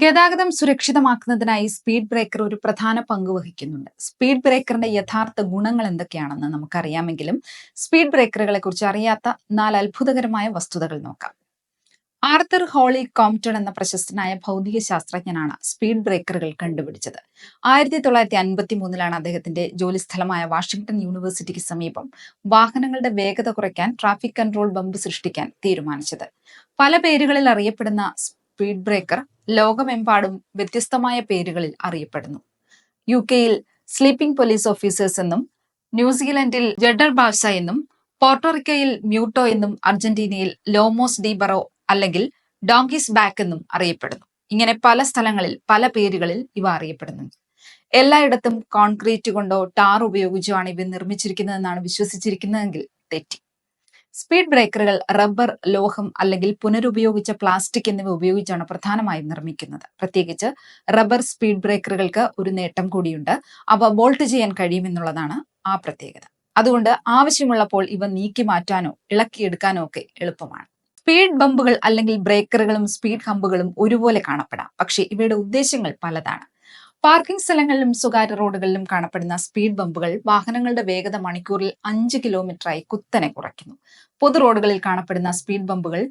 ഗതാഗതം സുരക്ഷിതമാക്കുന്നതിനായി speed breaker ഒരു പ്രധാന പങ്ക് വഹിക്കുന്നുണ്ട്. സ്പീഡ് ബ്രേക്കറിന്റെ യഥാർത്ഥ ഗുണങ്ങൾ എന്തൊക്കെയാണെന്ന് നമുക്കറിയാമെങ്കിലും സ്പീഡ് ബ്രേക്കറുകളെ കുറിച്ച് അറിയാത്ത 4 അത്ഭുതകരമായ വസ്തുതകൾ നോക്കാം. ആർത്തർ ഹോളി കോംപ്റ്റൺ എന്ന പ്രശസ്തനായ ഭൗതിക ശാസ്ത്രജ്ഞനാണ് സ്പീഡ് ബ്രേക്കറുകൾ കണ്ടുപിടിച്ചത്. 1953 അദ്ദേഹത്തിന്റെ ജോലിസ്ഥലമായ വാഷിംഗ്ടൺ യൂണിവേഴ്സിറ്റിക്ക് സമീപം വാഹനങ്ങളുടെ വേഗത കുറയ്ക്കാൻ ട്രാഫിക് കൺട്രോൾ ബമ്പ് സൃഷ്ടിക്കാൻ തീരുമാനിച്ചത്. പല പേരുകളിൽ അറിയപ്പെടുന്ന സ്പീഡ് ബ്രേക്കർ ലോകമെമ്പാടും വ്യത്യസ്തമായ പേരുകളിൽ അറിയപ്പെടുന്നു. UK-യിൽ സ്ലീപ്പിംഗ് പോലീസ് ഓഫീസേഴ്സ് എന്നും, ന്യൂസിലൻഡിൽ ജഡർ ബാസ എന്നും, പോർട്ടോറിക്കോയിൽ മ്യൂട്ടോ എന്നും, അർജന്റീനയിൽ ലോമോസ് ഡി ബറോ അല്ലെങ്കിൽ ഡോങ്കീസ് ബാക്ക് എന്നും അറിയപ്പെടുന്നു. ഇങ്ങനെ പല സ്ഥലങ്ങളിൽ പല പേരുകളിൽ ഇവ അറിയപ്പെടുന്നുണ്ട്. എല്ലായിടത്തും കോൺക്രീറ്റ് കൊണ്ടോ ടാർ ഉപയോഗിച്ചോ ആണ് ഇവ നിർമ്മിച്ചിരിക്കുന്നതെന്നാണ് വിശ്വസിച്ചിരിക്കുന്നതെങ്കിൽ തെറ്റി. സ്പീഡ് ബ്രേക്കറുകൾ റബ്ബർ, ലോഹം അല്ലെങ്കിൽ പുനരുപയോഗിച്ച പ്ലാസ്റ്റിക് എന്നിവ ഉപയോഗിച്ചാണ് പ്രധാനമായും നിർമ്മിക്കുന്നത്. പ്രത്യേകിച്ച് റബ്ബർ സ്പീഡ് ബ്രേക്കറുകൾക്ക് ഒരു നേട്ടം കൂടിയുണ്ട്. അവ ബോൾട്ട് ചെയ്യാൻ കഴിയുമെന്നുള്ളതാണ് ആ പ്രത്യേകത. അതുകൊണ്ട് ആവശ്യമുള്ളപ്പോൾ ഇവ നീക്കി മാറ്റാനോ ഇളക്കിയെടുക്കാനോ ഒക്കെ എളുപ്പമാണ്. സ്പീഡ് ബമ്പുകൾ അല്ലെങ്കിൽ ബ്രേക്കറുകളും സ്പീഡ് ഹമ്പുകളും ഒരുപോലെ കാണപ്പെടാം, പക്ഷേ ഇവയുടെ ഉദ്ദേശങ്ങൾ പലതാണ്. പാർക്കിംഗ് സ്ഥലങ്ങളിലും സ്വകാര്യ റോഡുകളിലും കാണപ്പെടുന്ന സ്പീഡ് ബമ്പുകൾ വാഹനങ്ങളുടെ വേഗത മണിക്കൂറിൽ 5 കിലോമീറ്ററായി കുത്തനെ കുറയ്ക്കുന്നു. പൊതു റോഡുകളിൽ കാണപ്പെടുന്ന സ്പീഡ് ബമ്പുകൾ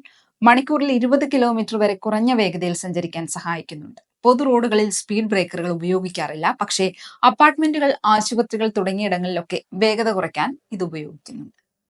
മണിക്കൂറിൽ 20 കിലോമീറ്റർ വരെ കുറഞ്ഞ വേഗതയിൽ സഞ്ചരിക്കാൻ സഹായിക്കുന്നുണ്ട്. പൊതു റോഡുകളിൽ സ്പീഡ് ബ്രേക്കറുകൾ ഉപയോഗിക്കാറില്ല, പക്ഷേ അപ്പാർട്ട്മെന്റുകൾ, ആശുപത്രികൾ തുടങ്ങിയിടങ്ങളിലൊക്കെ വേഗത കുറയ്ക്കാൻ ഇത് ഉപയോഗിക്കുന്നുണ്ട്.